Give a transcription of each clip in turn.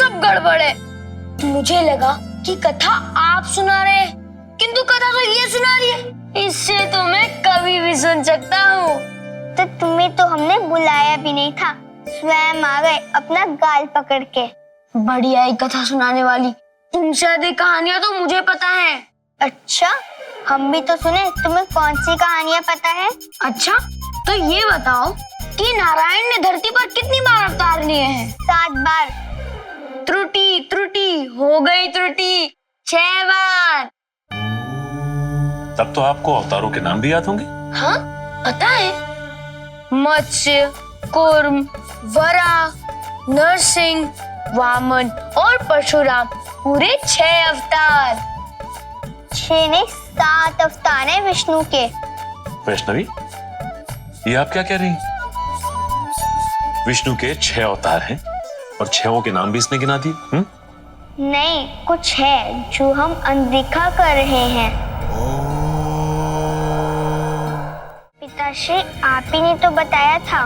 सब गड़बड़ है। मुझे लगा कि कथा आप सुना रहे हैं, किंतु कथा तो ये सुना रही है। इससे तो मैं कभी भी सुन सकता हूँ। तो तुम्हें तो हमने बुलाया भी नहीं था, स्वयं आ गए अपना गाल पकड़ के। बढ़िया ही कथा सुनाने वाली। तुमसे अधिक कहानियां तो मुझे पता है। अच्छा, हम भी तो सुने। तुम्हें कौन सी कहानियां पता है? अच्छा, तो ये बताओ कि नारायण ने धरती पर कितनी बार अवतार लिए हैं? 7 बार। त्रुटि त्रुटि हो गई त्रुटि, 6 बार। तब तो आपको अवतारों के नाम भी याद होंगे। हाँ, पता है। मत्स्य, कूर्म, वराह, नरसिंह, वामन और परशुराम, पूरे 6 अवतार। 6 नहीं, 7 अवतार हैं विष्णु के। वैष्णवी, ये आप क्या कह रही हैं? विष्णु के 6 अवतार हैं और 6 के नाम भी इसने गिना दिए। नहीं, कुछ है जो हम अनदेखा कर रहे हैं। पिताश्री, आप ही ने तो बताया था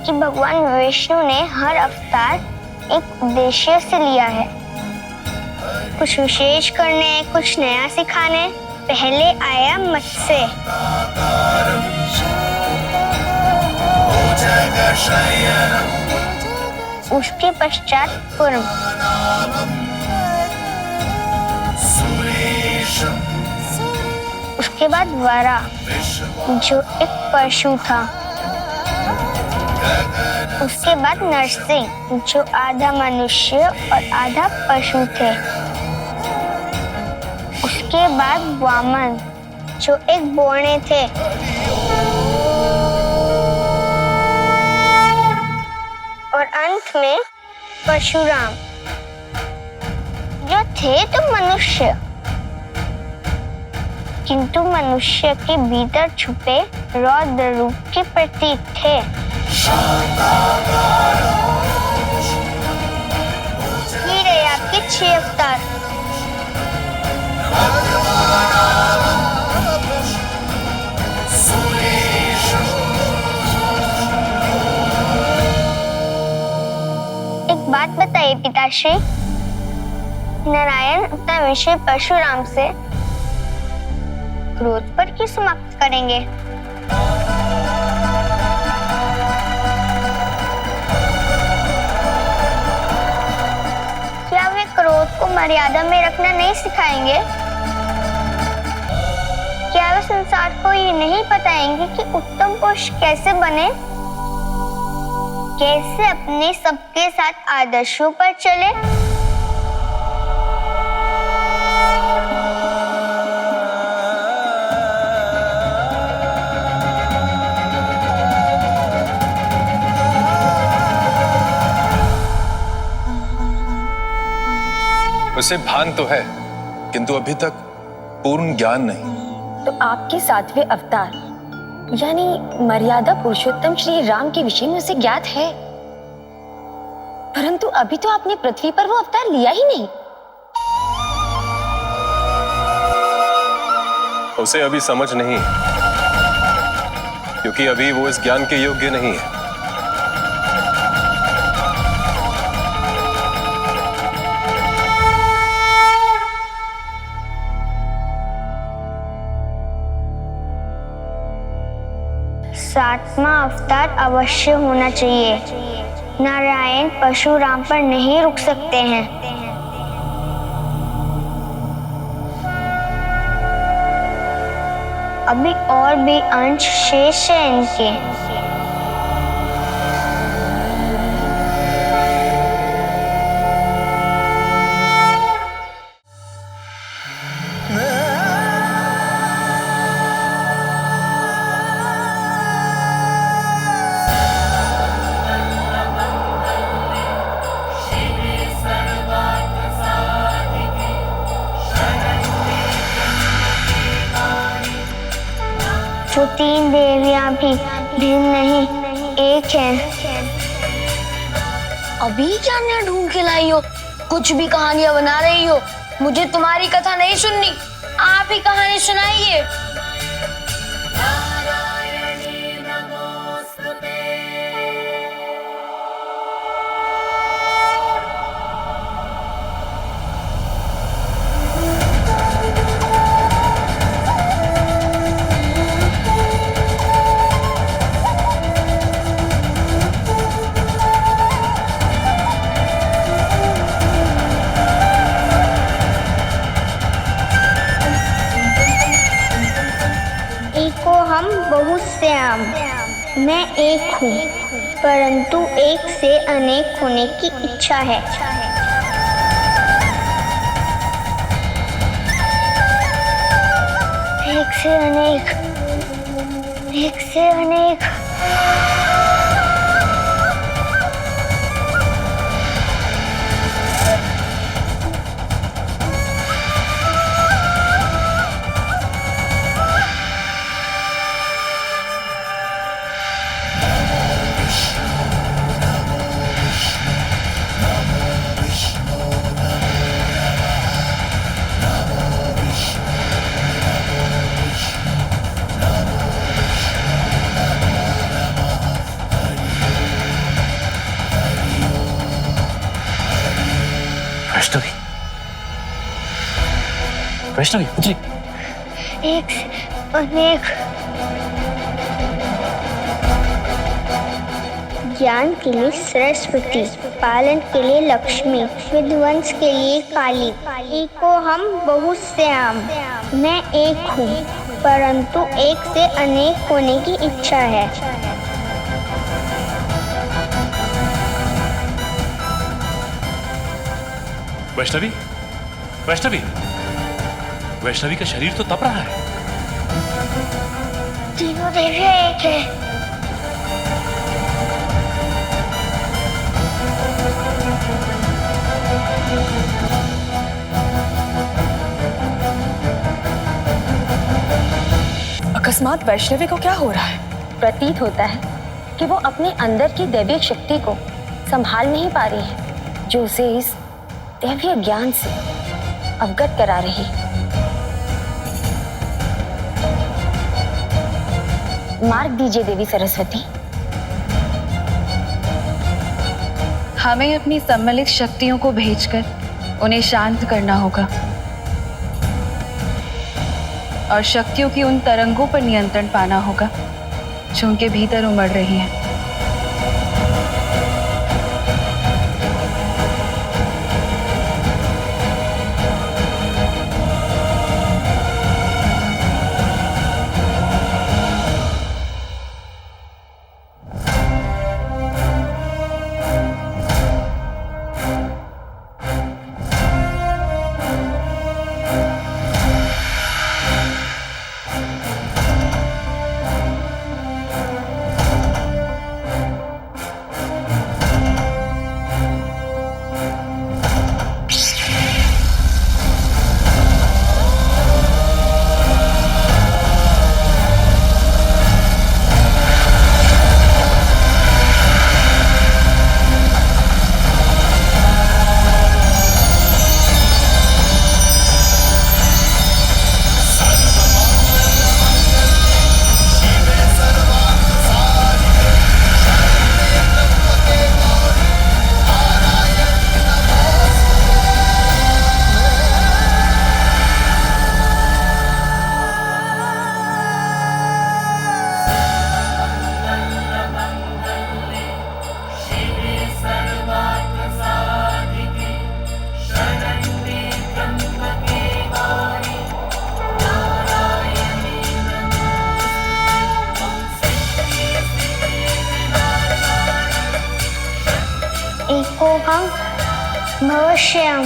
कि भगवान विष्णु ने हर अवतार एक उद्देश्य से लिया है, कुछ विशेष करने, कुछ नया सिखाने। पहले आया मत्स्य, उसके पश्चात कूर्म, उसके बाद वराह जो एक पशु था, उसके बाद नरसिंह जो आधा मनुष्य और आधा पशु थे, उसके बाद वामन जो एक बौने थे, और अंत में परशुराम जो थे तो मनुष्य, किंतु मनुष्य के भीतर छुपे रौद्र रूप के प्रतीक थे। ये रहे आपके 6 अवतार। एक बात बताइए पिताश्री, नारायण अपना विषय परशुराम से क्रोध पर क्यों समाप्त करेंगे? क्या वे क्रोध को मर्यादा में रखना नहीं सिखाएंगे? क्या वे संसार को ये नहीं बताएंगे कि उत्तम पुरुष कैसे बने, कैसे अपने सबके साथ आदर्शों पर चले? उसे भान तो है, किंतु अभी तक पूर्ण ज्ञान नहीं। तो आपके 7वें अवतार यानी मर्यादा पुरुषोत्तम श्री राम के विषय में उसे ज्ञात है, परंतु अभी तो आपने पृथ्वी पर वो अवतार लिया ही नहीं। उसे अभी समझ नहीं, क्योंकि अभी वो इस ज्ञान के योग्य नहीं है। सातवां अवतार अवश्य होना चाहिए। नारायण परशुराम पर नहीं रुक सकते हैं। अभी और भी अंश शेष है इनके। जो 3 देवियां भी भिन्न नहीं, एक है। अभी क्या नया ढूंढ के लाई हो? कुछ भी कहानियां बना रही हो। मुझे तुम्हारी कथा नहीं सुननी, आप ही कहानी सुनाइए। हम बहुत श्याम, मैं एक हूँ परंतु एक से अनेक होने की इच्छा है। एक से अनेक, एक से अनेक। वैष्णवी, वैष्णवी उठिए। एक से अनेक। ज्ञान के लिए सरस्वती, पालन के लिए लक्ष्मी, विध्वंस के लिए काली। एको हम बहुत श्याम, मैं एक हूँ परंतु एक से अनेक होने की इच्छा है। वैष्णवी, वैष्णवी, वैष्णवी का शरीर तो तप रहा है। तीनों देवियां एक है। अकस्मात वैष्णवी को क्या हो रहा है? प्रतीत होता है कि वो अपने अंदर की दैविक शक्ति को संभाल नहीं पा रही है, जो उसे इस दैवीय ज्ञान से अवगत करा रही। मार्ग दीजिए देवी सरस्वती। हमें अपनी सम्मिलित शक्तियों को भेजकर उन्हें शांत करना होगा और शक्तियों की उन तरंगों पर नियंत्रण पाना होगा जो उनके भीतर उमड़ रही हैं। एको हम भवश्याम,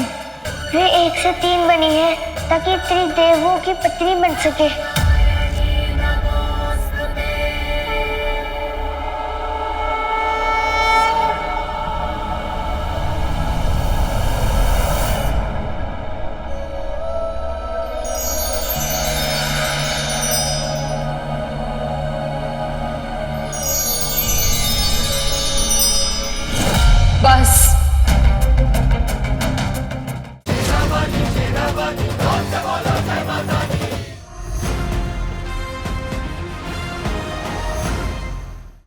वे एक से तीन बनी है ताकि त्रिदेवों की पत्नी बन सके।